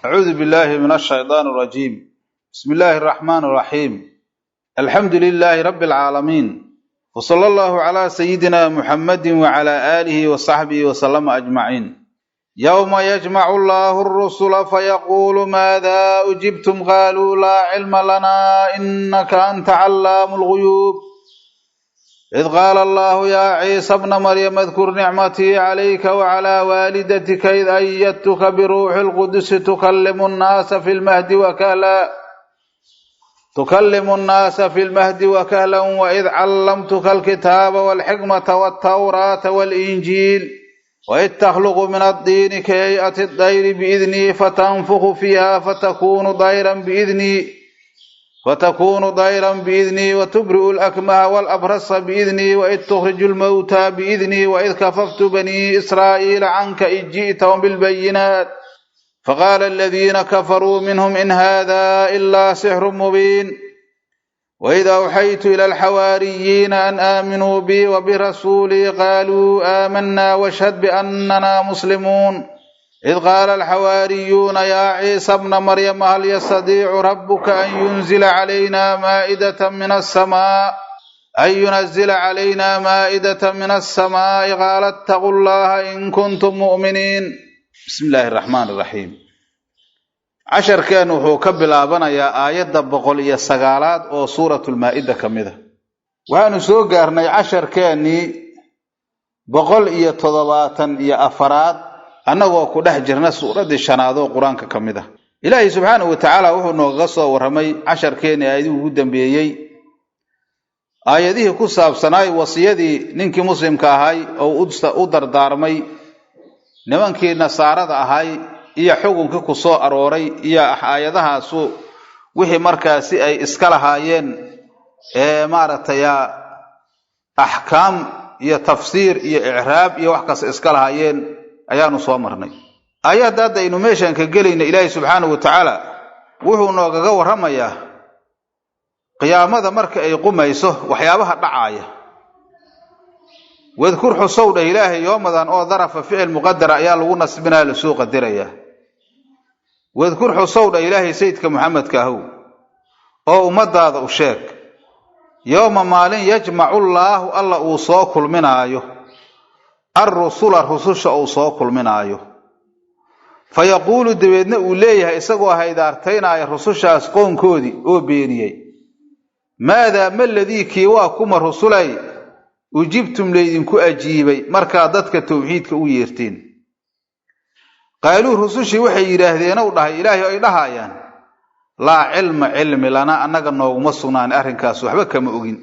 أعوذ بالله من الشيطان الرجيم. بسم الله الرحمن الرحيم. الحمد لله رب العالمين، وصلى الله على سيدنا محمد وعلى آله وصحبه وسلم أجمعين. يوم يجمع الله الرسل فيقول ماذا أجبتم قالوا لا علم لنا إنك أنت علام الغيوب. إذ قال الله يا عيسى ابن مريم اذكر نعمتي عليك وعلى والدتك إذ أيدتك بروح القدس تكلم الناس في المهد وكهلا وإذ علمتك الكتاب والحكمة والتوراة والإنجيل وإذ تخلق من الطين كهيئة الطير بإذني فتنفخ فيها فتكون طيرا بإذني وتبرئ الأكمه والأبرص بإذني وإذ تخرج الموتى بإذني وإذ كففت بني إسرائيل عنك إذ جئتهم بالبينات فقال الذين كفروا منهم إن هذا إلا سحر مبين. وإذا أوحيت إلى الحواريين أن آمنوا بي وبرسولي قالوا آمنا واشهد بأننا مسلمون. إذ قال الحواريون يا عيسى ابن مريم هل يستطيع ربك أن ينزل علينا مائدة من السماء قال اتقوا الله إن كنتم مؤمنين. بسم الله الرحمن الرحيم. عشر كانوا هو كبلابنا يا آيات بقول يا سجالات أو سورة المائدة كمذا وأنا سوقرني عشر كاني بقول يا تضباطا يا أفراد annagoo ku dhex jirna suuradii shanaad oo quraanka kamid ah. Ilaahay subhanahu wa ta'ala wuxuu nooga soo waramay casharkeena aayadii ugu dambeeyay aayadihii ku saabsanay wasiyadii ninkii muslimka ahay oo u dardaarmay nimankii nasaarada ahay iyo xukunka ku soo arooray iyo aayadahaas wixii markaasi ay iska lahaayeen maaragtay ahkaam iyo tafsiir iyo i'raab iyo wax kaas iska lahaayeen ayaanu soo marnay. Aayadda aynu meeshan ka galayna Ilaahay subhanahu wa ta'ala wuxuu nooga waramayaa qiyaamada marka ay qumayso waxyaabaha dhacaya. wadkur xusawda Ilaahay yoomadan oo darafa ficil muqaddar ayaa lagu nasbinaa la soo qadiraya. wadkur xusawda Ilaahay sayidka Muhammadka ah oo ummadaada u sheeg yooma maalin yajma'u Allahu alla uu soo kulminaayo الرسول الرسوش أو صوك المنايو فيقول دبيدنا أوليها إساقوا هيدارتين آي الرسوش أسقون كودي أو بينيي ماذا ما الذي كيواكم الرسولي وجبتم ليدنكو أجيبي مركادتك توحيدك ويرتين قالوا الرسوش وحي إلهدين الله إلهي أي لهايان لا علم لنا أنك النوم مصنان أرنكاس وحبك مؤغين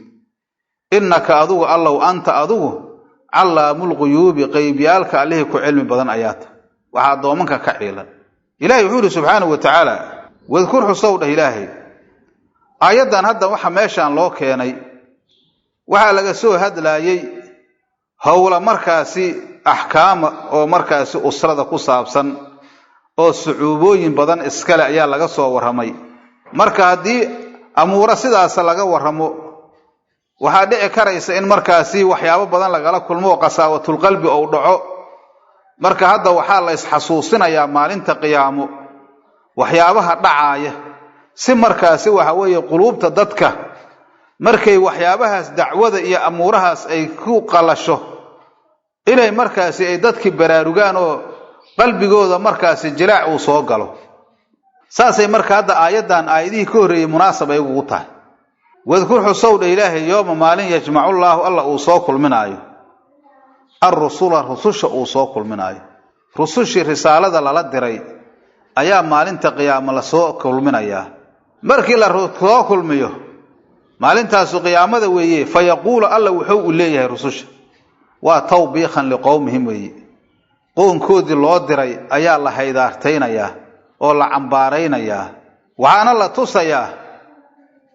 إنك أذوه الله أنت أذوه علام الغيوب قيبيالك عليه كعلم بدن آيات وحا دومنك كعيلا. إلهي يقول سبحانه وتعالى واذكر حصوده إلهي آيادان هذا وحا ماشان لو كيني وحا لغسوه هذا لايي هولا مركاسي أحكام أو مركاسي أسرة قصابسا أو صعوبوين بدن إسكالة أيا لغسوه ورهمي مركا دي أمورا سيداسا لغا ورهمو waxaa dhici karaysa in markaasi waxyaabo badan lagala kulmo qasaawatul qalbi oo dhaco marka hadda waxa la isxasuusinayaa maalinta qiyaamo waxyaabaha dhacaaya si markaasi waxa weeye qulubta dadka markay waxyaabahaas dacwada iyo amuurahaas ay ku qalasho inay markaasi ay dadki baraarugaan oo qalbigooda markaasi jilaac uu soo galo saasay marka hadda aayadan aayadii ka horeeyay munaasab ay ugu tahay. واذكر حصود إلهي يوم مالين يجمع الله أوصاك المنايو الرسول الرسوش أوصاك المنايو رسوش رسالة للدري أيام مالين تقيام لسوك المنايا مركي لرسوك الميو مالين تاسو قيامة ويه فيقول الله وحو إليه رسوش وتوبيخا لقومهم ويه قوم كود الله دري أيا الله هيدارتين أيا والله عمبارين أيا وعان الله تصيا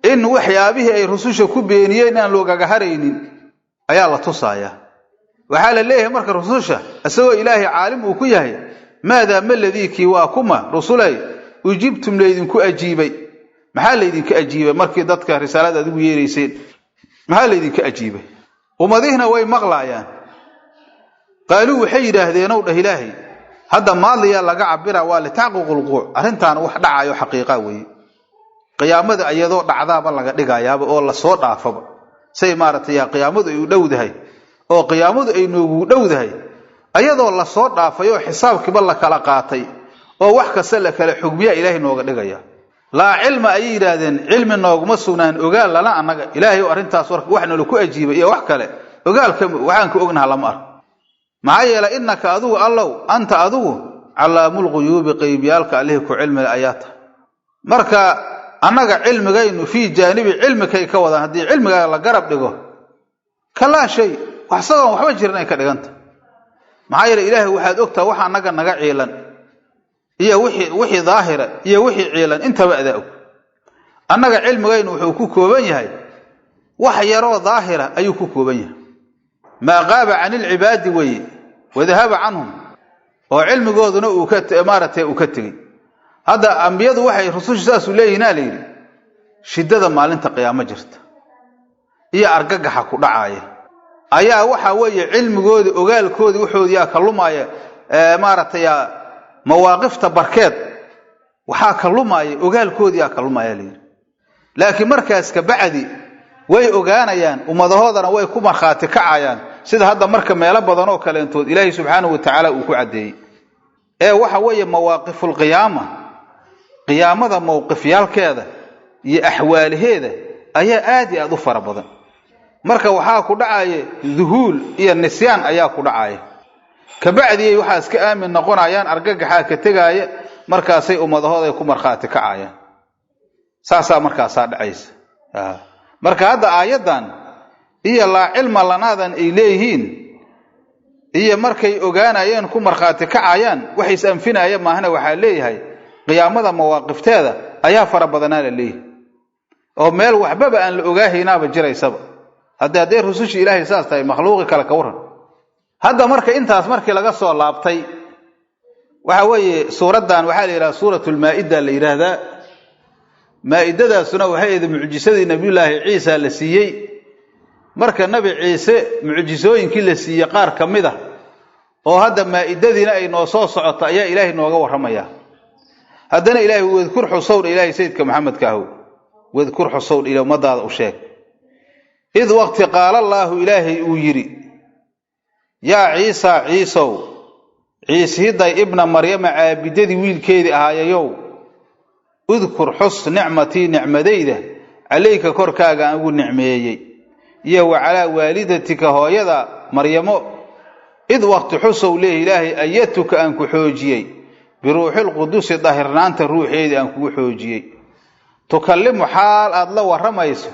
إن وحيابه أي رسوش كبينيين أن لوغا هرينين أيا الله تصايا وحال الله مرك رسوشه أسوى إلهي عالم وكيه ماذا ما الذي كيواكما رسولي وجبتم ليدنكو أجيبي محال ليدنك أجيبي مرك ضدك رسالة دو يريسين محال ليدنك أجيبي وما ذهنا وي مغلايان قالوا حيدا هذين إلهي hadda maaliya laga cabira waa li taqiiqul wuquu arintan wax dhacayo xaqiiqa weey qiyaamada ayadoo dhacdaaba laga dhigayaaba oo la soo dhaafaba say maartay qiyaamadu ay u dhowdahay oo qiyaamadu ay noogu dhowdahay ayadoo la soo dhaafayo xisaabkiiba la kala qaatay oo wax kasta la kala xugmiya ilaahay nooga dhigaya la cilma ay yiraahdeen cilmi nooguma sugnaan ogaal lana anaga ilaahay oo arintaas waxna ku ajiibay iyo wax kale ogaalka waxaan ku ognahay lama ar maxaa yeelay innaka adigu allow anta adigu calaamul ghuyubi qaybiyalka alihi ku cilmi ayata marka annaga cilmigaynu fi jaanibi cilmikay ka wada hadii cilmiga la garab dhigo kala shay waxsadan waxba jirnay ka dhiganta maxaa yeelay ilaahay waxaad ogtaa waxa annaga naga ciilan iyo wixii daahira iyo wixii ciilan intaba adaa annaga cilmigaynu wuxuu ku kooban yahay wax yaroo daahira ayuu ku kooban yahay ma qaaba anil ibaadi way wadahaba anhum oo cilmigooduna uu ka maaratay uu ka tagay hada ambiyadu waxay rusushaas u leeyihiin leeyri shidada maalinta qiyaamo jirta iyo argagaxa ku dhacaaya ayaa waxa weeye cilmigooda ogaalkooda wuxuu yaa kalumaya maaratay mawaaqifta barkeed waxa kalumaya ogaalkooda yaa kalumaya leeyri laakiin markaas ka bacdi way ogaanayaan umadahoodana way ku marxaati kacayaan sida hadda marka meelo badan oo kale intood Ilaahay subhanahu wa ta'ala uu ku cadeeyay waxa weeye mawaaqiful qiyaamada mowqifyaalkeeda iyo ahwaalaheeda ayaa aad iyo aad u fara badan marka waxa ku dhacay dhuhul iyo nisyaan ayaa ku dhacay ka bacdi waxa iska aamin noqonayaan argagaxa ka tagaya markaasay umadahooda ku marxaati kacayaan saasa markaas dhacaysa marka hadda aayadan iyo la cilma lanaadan ay leeyihiin iyo markay ogaanayeen ku marxaati kacayaan waxay isanfinayeen maahna waxa leeyahay qiyaamada mawaaqifteeda ayaa fara badanaa leeyahay oo meel waxbaba aan la ogaahaynaaba jiraysaba hadda rusushi ilaahay saas tahay makhluuqi kala ka waran hadda marka intaas markii laga soo laabtay waxa weeye suuradan waxa la yiraahdaa suuratul maa'ida la yiraahdaa maa'idadaasuna waxay ahayd mucjisadii nabiyullaahi ciisa la siiyay marka nabi ciise mucjisooyinkii la siiyay qaar kamida oo hadda maa'idadiina ay noo soo socoto ayaa ilaahay nooga waramaya haddana ilaahay wadkur xusawr ilaahay sayidka maxamed kaahu wadkur xusawr ila umadaada u sheeg id waqti qaala allah ilaahay uu yiri ya ciisa ciisow ciisiday ibna maryama aabidadii wiilkeedii ahaayayow udkur xus ni'mati ni'madayda alayka korkaaga aan ugu nicmeeyay iyo wacala waalidatika hooyada maryamo id waqti xusow leeyahay ilaahay ayatuka aan ku xoojiyay biruuxil qudus dahirnaanta ruuxeedii aan ku xoojiyay tukallimu xaal aad la waramayso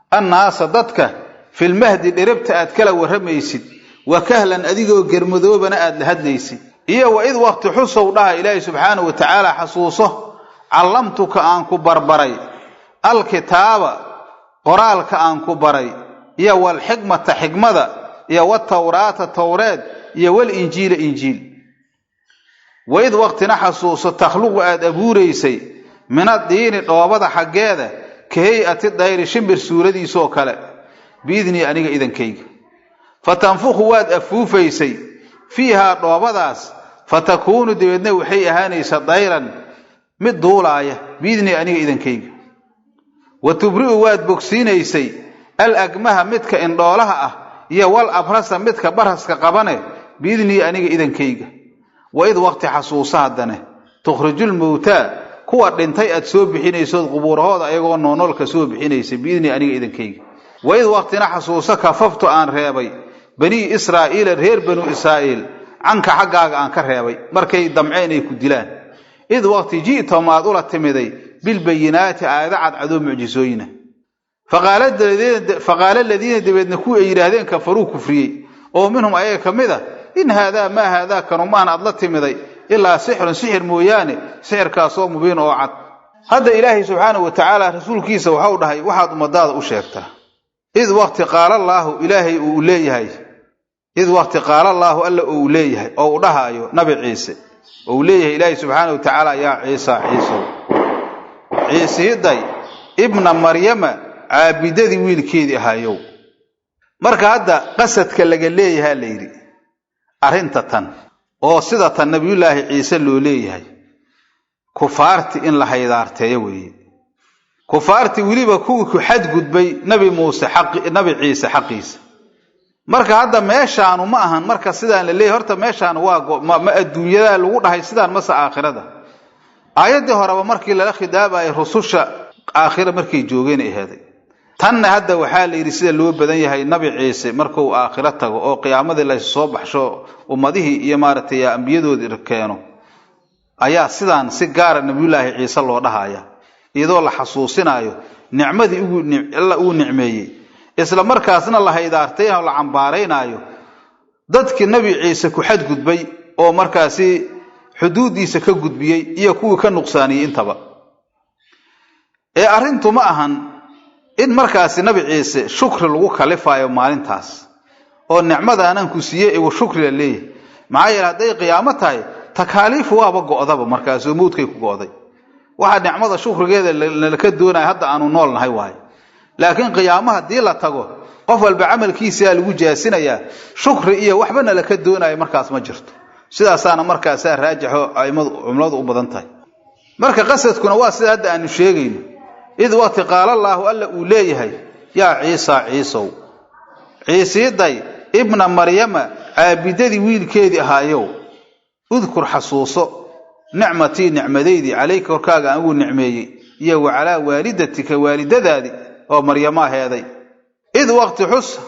annaas dadka fil mahdi diribta aad kala waramaysid wa kahlan adigoo germadoobana aad la hadlaysid iyo wa id waqti xusow dhaha ilaahay subhanahu wa ta'ala xasuuso علمتك أنكو بربري الكتاب قرالك أنكو بري يا والحكمة حكمة يا والتوراة التوراة يا والإنجيل إنجيل وإذ وقت نحسوس تخلق آد أبو ريسي من الدين الوابض حقاده كهيئة الدائر شمبر سورة دي سوكالة بإذني أنيق إذن كيك فتنفخ واد أفوفيسي فيها الوابضاس فتكون ديودنا وحي أهانيس دائرا mid duulaaya biidni aniga idankayga watubri'u waad bogsiinaysay al agmaha midka indhoolaha ah iyo wal abrasa midka baraska qabane biidni aniga idankayga wa id waqti xasuusaadane tukhrijul mawta kuwa dhintay aad soo bixinayso qubuurahooda ayagoo noolka soo bixinaysay biidni aniga idankayga wa id waqtina xasuusa kafaftu aan reebay bani israa'iil reer banu israa'iil anka xaqaaga aan ka reebay markay damceen ay ku dilaan إذ وقت جئت وماذولة تمدي بالبينات آذعت عدو معجزوين فقال الذين دبدنكوا إيرادين كفروا كفري ومنهم أيه كمذا إن هذا ما هذا كانوا معنا أضلت تمدي إلا سحر موياني سحر كاسو مبين وعد هذا إلهي سبحانه وتعالى رسول كيسا وحاوده وحاد مداد أشيرته إذ وقت قال الله إلهي أوليه إذ وقت قال الله ألا أوليه أو رهايو نبي عيسى أوليه إلهي سبحانه وتعالى يا عيسى عيسى داي ابن مريم عابدتي ويلكيدي هايو marka hadda qasadka laga leeyahay leeyri arinta tan oo sida tan nabiyullaahi ciise loo leeyahay kufaarti in la haydaarteeyo weeye kufaarti waliba kuwii ku xadgudbay nabi muuse nabi ciise xaqiisa marka hadda meeshaanu ma ahan marka sidaan la leeyahay horta meeshaan waa ma adduunyada lagu dhahay sidaan masa aakhirada aayadii horeba markii la khidaabay rususha aakhira markay joogeen ay heeday tan hadda waxa la yiri sida loo badan yahay nabi ciise markuu aakhira tago oo qiyaamada la soo baxsho ummadihi iyo maaratay anbiyadoodii keeno ayaa sidaan si gaar nabiyullaahi ciise loo dhahaaya iyadoo la xasuusinayo nicmadii uu nicmeeyay isla markaasna la haydaartay oo la cambaareynayo dadkii nabi ciise ku xadgudbay oo markaasi xuduudiisa ka gudbiyay iyo kuwii ka nuqsaaniyay intaba arintu ma ahan in markaasi nabi ciise shukri lagu kalifayo maalintaas oo nicmada aanan ku siiyay uu shukri leeyahay maxay haday qiyaamo tahay takaaliif waaba go'daba markaas oo moodkay ku go'day waxa nicmada shukrigeeda la ka doonay hadda aanu noolnahay waay laakiin qiyaamaha hadii la tago qof walba amalkiisa lagu jaasinaya shukri iyo waxbana la ka doonay markaas ma jirto sidaasaana markaas raajaxo cumladu u badan tahay marka qasadkuna waa sida hadda aanu sheegayno إذ وقت قال الله ألا أوليه يا عيسى عيسو عيسى داي ابن مريم عابدتي ويل كيدي هايو اذكر حصوصه نعمتي نعمديدي عليك وكاغا أقول نعمي يا وعلى والدتك والدتي أو مريم هذي إذ وقت حس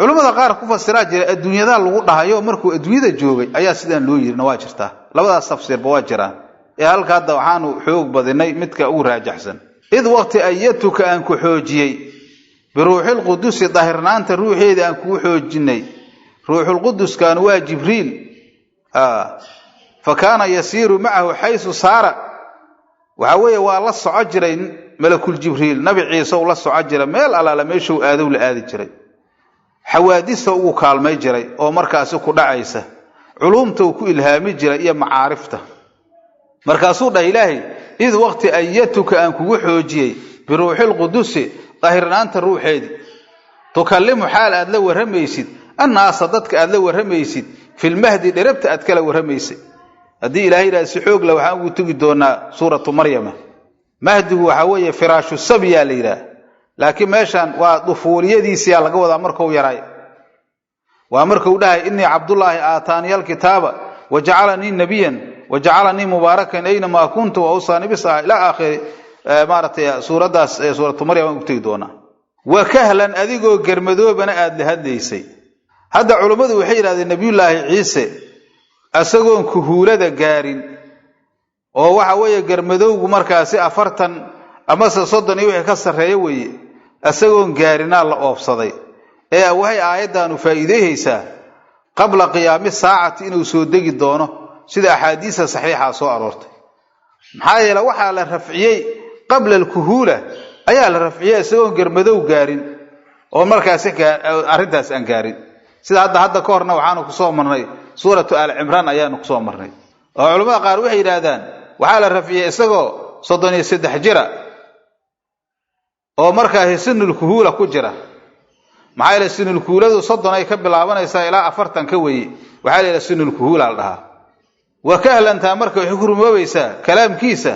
علماء قار كفسراج الدنيا ذا لو دهايو markuu adduunyada joogay ayaa sidaan loo yiri waa jirtaa labadaas tafsiir ba waa jiraan halka hadda waxaanu xoog badinay midka ugu raajaxsan إذ وقت أيتك أنك حوجي بروح القدس ظهرنا أنت روحي أنك حوجني روح القدس كان هو جبريل فكان يسير معه حيث صار وهو والله صعجرين ملك الجبريل نبي عيسى والله صعجر ميل على لما يشو آذو لآذي جري حوادثه وكالمي جري أو مركزه كدعيسه علومته وكإلهامي جري إيا معارفته مركزه ده إلهي إذ وقت أيتك أنك وحوجي بروح القدس ظهرنا أنت الروح هذه تكلم حال أدلى ورميسد الناس صدتك أدلى ورميسد في المهدي دربت أتكلى ورميسد هذه إلهي لا سحوق لو حاول تجدون سورة مريم مهدي هو حوية فراش السبيا ليلا لكن ماشان وطفولية دي سيالة قوض أمركو يراي وأمركو ده إني عبد الله آتاني الكتاب وجعلني نبيا وجعلني مباركا أينما كنت وأوصاني بالصلاة إلى آخر مارتي سورة مريم تجدونها وكهلا أذيقوا قرمدوا بنا أدل هديسي هذا علماء وحير هذا النبي الله عيسى أسقون كهولة قارين ووحوية قرمدوا مركاسي أفرتا أمس صدني وحي كسر هيوي أسقون قارنا الله أفصدي وهي آيادا نفايدهيسا قبل قيام الساعة إنه سودق الدونه سيده احاديث صحيحه سو ارورتay maxaa yeelay waxa la rafciyay qabla al-kuhula ayaa la rafciyay isagoo garmadow gaarin oo markaas arintaas aan gaarin sida hadda ka horna waxaanu ku soo marnay suuratu al-imran ayaanu ku soo marnay oo culimada qaar waxay yiraahdaan waxa la rafciyay isagoo 33 jira oo markaas sinul kuhula ku jira maxaa yeelay sinul kuhuladu 30 ay ka bilaabanaysaa ilaa 40 ka weey waxa la yiraahdaa sinul kuhula la dhahaa وكهلا انت marka wuxuu ku rumoobeysaa kalaamkiisa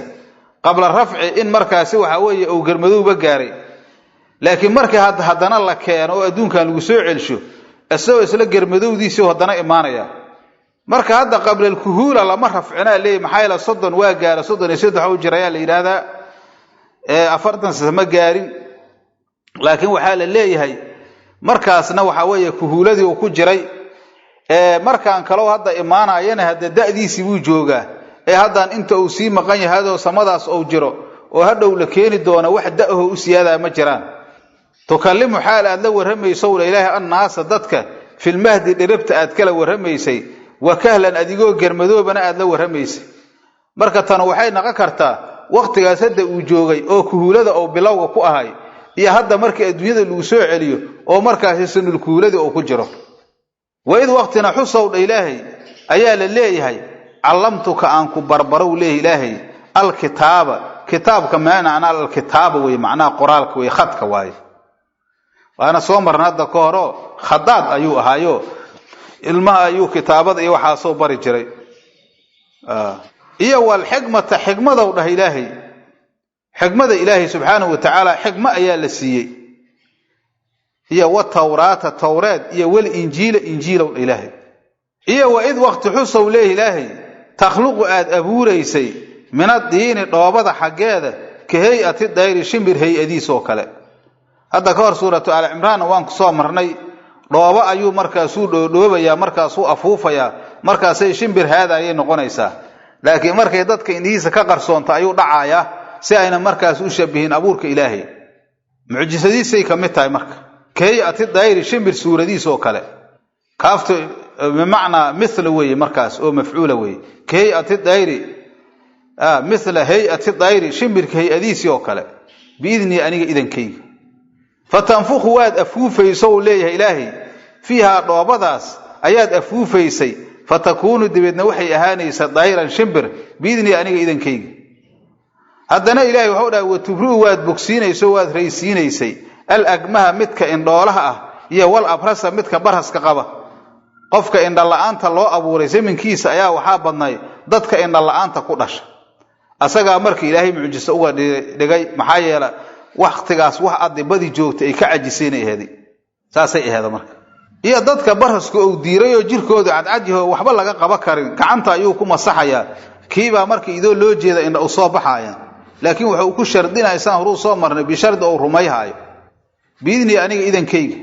qabla rafci in markaasi waxa weeye uu garmadow ba gaaray laakiin marka hadana la keeno oo adduunkan lagu soo celsho asoo isla garmadowdiisa hadana imaanaya marka hadda qabla al-kuhula lama rafcina leey maxay la 30 waa gaara 33 u jiraya la yiraahdaa 40 sama gaarin laakiin waxa la leeyahay markaasna waxa weeye kuhuladii uu ku jiray markaan kale hadda imaanayana hadda da'diisi buu joogaa haddaan inta uu sii maqan yahay oo samadaas oo jiro oo hadhow la keeni doona wax da'aho u siyaada ma jiraan tukallimu xaal aad la waramayso ilaahay annaas dadka fil mahdi dirabta aad kala waramaysay wa kahlan adigoo garmadoobana aad la waramaysay marka tan waxay naqa kartaa waqtigaas hadda uu joogay oo kuhulada oo bilowga ku ahay iyo hadda markii adduunyada lagu soo celiyo oo markaas sanul kuhulada oo ku jiro وإذ وقتنا حصوا إلهي أيال الليهي علمتك أنك بربروا ليه إلهي الكتاب كتاب كمان أنا الكتاب ومعناه قرالك ويخطك واي وأنا صومر هذا كورو خضاد أيو هايو الماء أيو كتابات أيو حاسو بري جري iyo wal xikmata xikmada u dhahay ilaahay xikmada ilaahay subhanahu wa ta'ala xikma ayaa la siiyay iyo wa tawraata tawraad iyo wal injiila injiila u ilaahay iyo wa id waqti xusaw leeyahay ilaahay takhluqu aad abuureysay min ad-diin dhoobada xageeda ka hay'ati dayri shimbir hay'adiis oo kale hadda ka hor suuratu al-imraan waan ku soo marnay dhoobo ayuu markaas uu dhoobaya markaas uu afuufaya markaas ay shimbir haadayay noqonaysaa laakiin markay dadka indiisa ka qarsoonta ayuu dhacaaya si ayna markaas u shabihin abuurka ilaahay mucjisadiisay ka mid tahay marka hay'ati dayri shimbir suuradiis oo kale kaafto بمعنى مثل وي مركز او مفعول وي كهيئه الدايري مثل هيئه الدايري شمبرك هيئديسي او كله باذني انيga idankay فتنفخ واد افوفيسو ليه الهي فيها دوبداس ayaad afuufaysay fatakunu dibadna waxay ahaanaysaa dayran shimbir باذني aniga idankay hadana ilaahi wuxuu dhahay watubru waad bogsiinayso waad raysiinaysay al agmaha midka indhoolaha ah iyo wal abrasa midka barhaska qaba qofka indha la'aanta loo abuuray zamankiisa ayaa waxa badnay dadka indha la'aanta ku dhashay asaga markii ilaahay mucjiso uga dhigay maxaa yeelay waqtigaas wax adibadi joogtay ay ka cajisinay ahayd saasay ahayd marka iyo dadka barhaska oo diiray oo jirkooda cadcadyaho waxba laga qaba karin gacanta ayuu ku masaxaya kiiba markii idoo loo jeeda indha u soo baxayaan laakiin wuxuu ku shardinaysan horuu soo marnay bi shard oo rumayhayo biidni aniga idankayga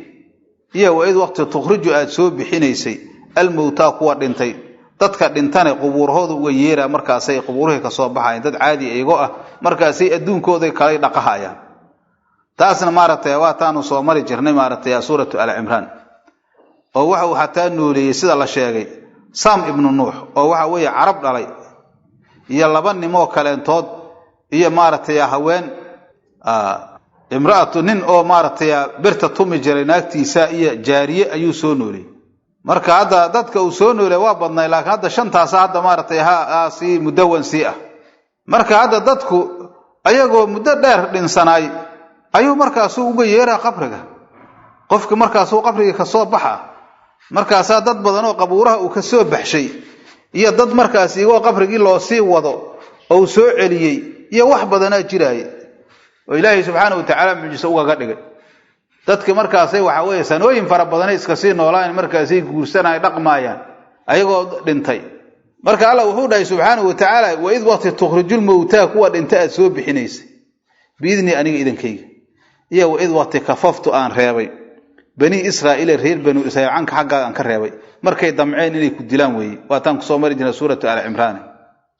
iyo wayd waqti tukhriju aad soo bixinaysay almawta kuwa dhintay dadka dhintana qubuurhooda uga yeera markaas ay qubuuraha ka soo baxayaan dad caadi aygo ah markaas ay adduunkooda kala dhaqahayaan taasna maartay waa taanu soo mari jirnay maartay suuratu al-imraan oo waxa uu xataa nooleeyay sida la sheegay Sam ibn Nuux oo waxa weeye carab dhalay iyo laba nimo kaleentood iyo maartay haween imraatu nin oo maartay birta tumi jiray naagtiisa iyo jaariye ayuu soo nooleeyay marka hadda dadka uu soo nooleeyay waa badnay laakiin hadda shantaas hadda maartay si mudawan si ah marka hadda dadku ayagoo muddo dheer dhinsanay ayuu markaas uga yeeraa qabriga qofka markaas uu qabriga ka soo baxa markaas dad badan oo qabuuraha uu ka soo baxshay iyo dad markaas iyagoo qabrigii loo sii wado oo soo celiyay iyo wax badan jiray oo ilaahay subhanahu wa ta'ala mujiso uga dhigay dadka markaas ay waxa weeye sanooyin fara badan iska sii noolaan markaas ay guursanay dhaqmaayaan ayagoo dhintay marka Allah wuxuu dhahay subhanahu wa ta'ala wa id waqti tukhrijul mawta kuwa dhinta aad soo bixinaysay biidni aniga idankayga iyo wa id waqti kafaftu aan reebay bani israa'iil reer banu israa'iil aan xagga aan ka reebay markay damceen inay ku dilaan weeyii waa tan ku soo mari jirnay suuratu al-imraan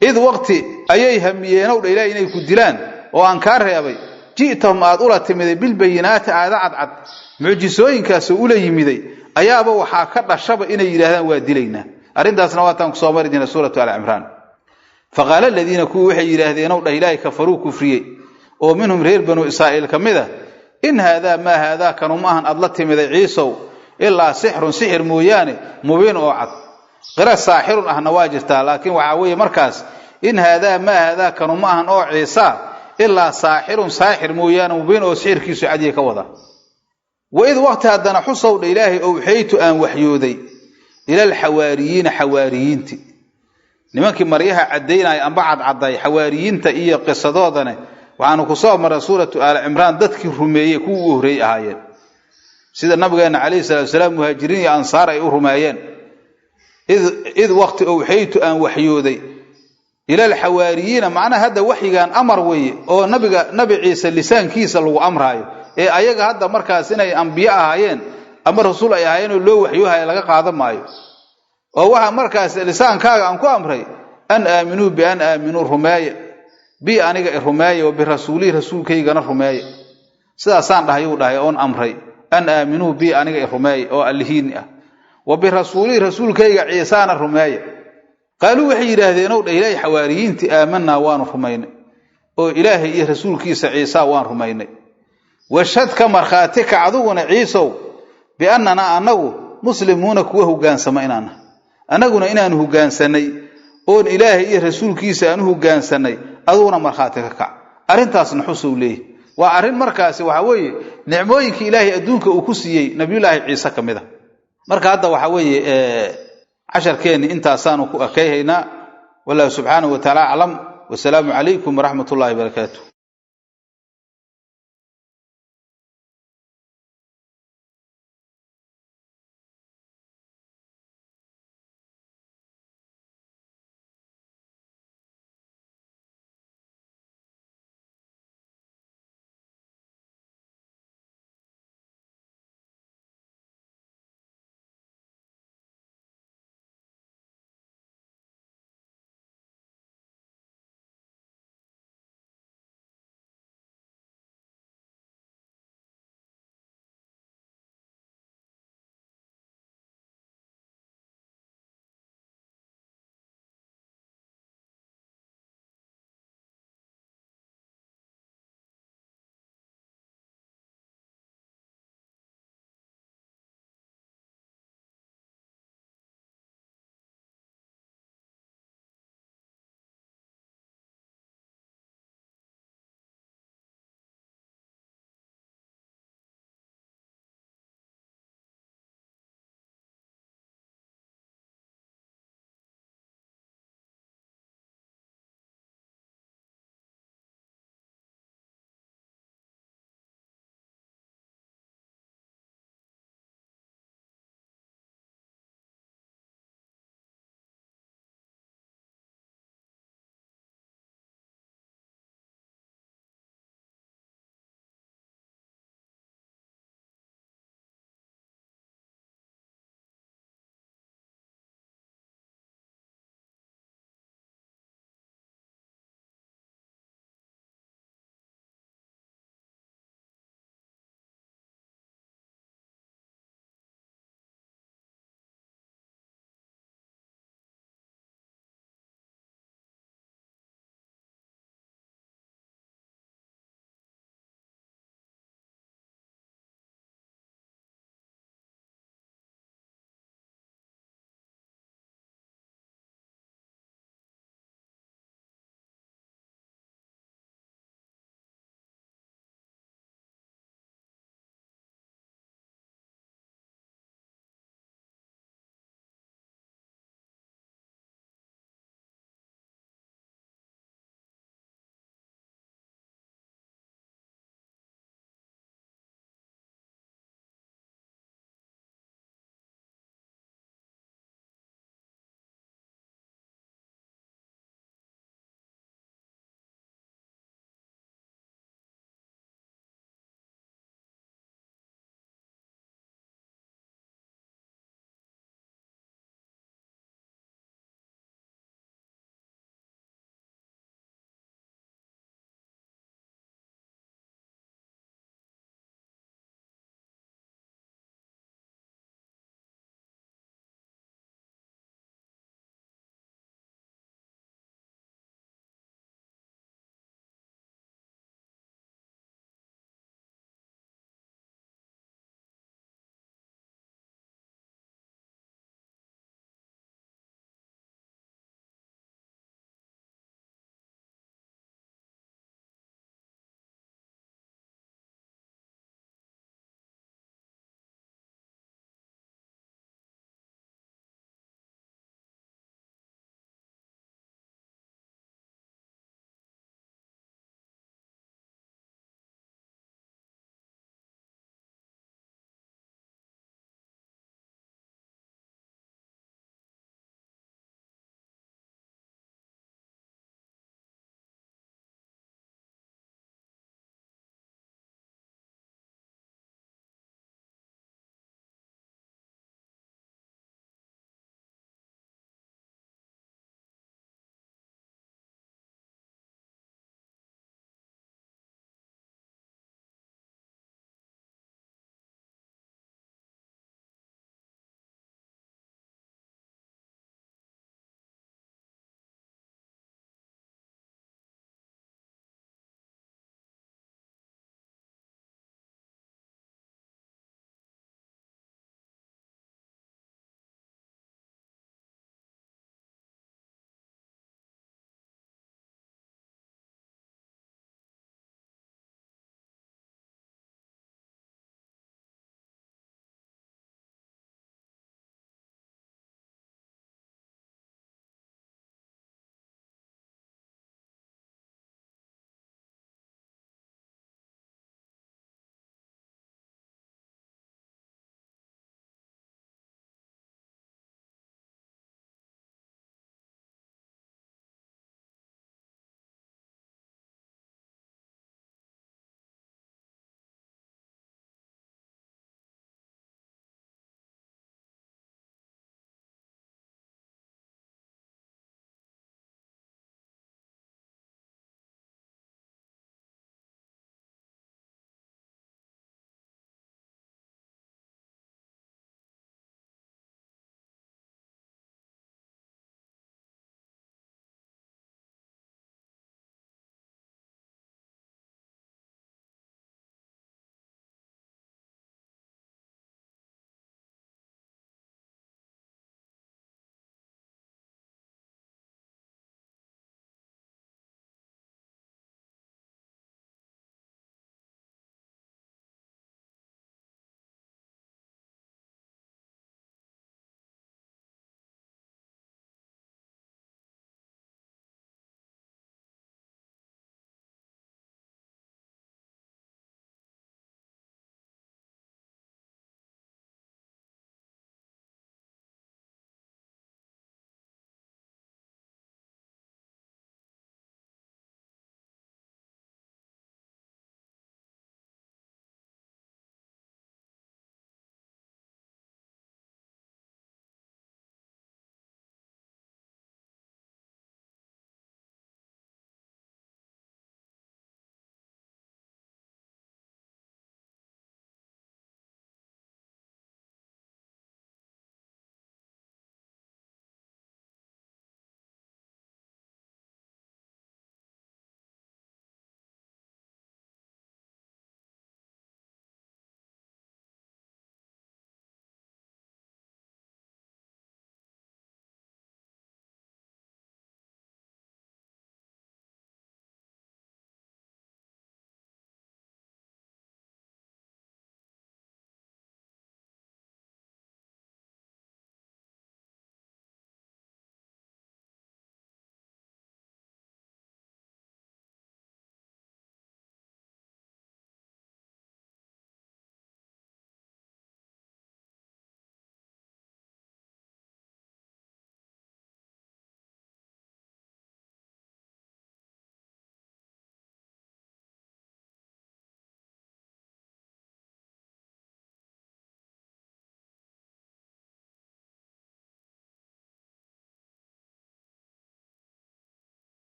id waqti ayay hamiyeen oo ilaahay inay ku dilaan oo aan ka reebay jiitam aad ula timiday bil bayinaati aad muujisooyinkaas ula yimiday ayaaba waxa ka dhashaba inay yiraahdaan waa dilayna arintaasna waa tan ku soo mari jirnay suuratu al-imraan faqala alladina ku waxay yiraahdeen oo ilaahay kafaru kufriyay oo minhum reer banu israa'iil kamida in hada ma hada kanu maahan adla timiday ciisow illa sihr mooyaane mubin oo cad qira saahirun ahna waajirta laakiin waxa weeye markaas in hada ma hada kanu maahan oo ciisa illa saahir mooyaane mubin oo sihirkiisu cadiye ka wada wa id waqti hadana xusow ilaahi oo xeytu aan waxyooday ila al-hawaariyiin hawaariyiinti nimankii maryaha cadeynay amba cadcaday hawaariyiinta iyo qisadoodana waxaanu ku soo maray suuratu al-imraan dadkii rumeeyay kuwa horeey ahaayeen sida nabigeena kaleey salaam muhaajiriin iyo ansaar ay u rumeeyeen id waqti oo xeytu aan waxyooday ila al-hawaariyiin macna hada waxyigan amar weeye oo nabi ciise lisaankiisa lagu amraayo ee ayaga hadda markaas inay anbiya ahaayeen ama rasuul ay ahaayeen oo loo waxyoohay laga qaadan maayo oo waxa markaas lisaankaaga aan ku amray an aaminu bi an aaminu rumaaya bi aniga rumaaya oo bi rasuuli rasuulkaygana rumaaya sidaasaan dhahay oon amray an aaminu bi aniga rumaaya oo allahiin ah wa bi rasuuli rasuulkayga ciisaana rumaaya qaaluu waxay yiraahdeen oo ilaahay xawaariyiinti aamanna waan rumaynay oo ilaahay iyo rasuulkiisa ciisa waan rumaynay washadka markhaatika aduguna ciisow bi annana anagu muslimuuna kuwa hogaansama inaana anaguna inaan hogaansanay oo ilaahay iyo rasuulkiisa aan hogaansanay aduna markhaati ka kac arintaasna xusuw leeyahay waa arin markaas waxa weeye nicmooyinka ilaahay adduunka uu ku siiyay nabiyullaahi ciise kamida marka hadda waxa weeye casharkeeni intaasaanu ku akayhaynaa wallahu subhanahu wa ta'ala a'lam. Wassalamu alaykum wa rahmatullahi wa barakatuh.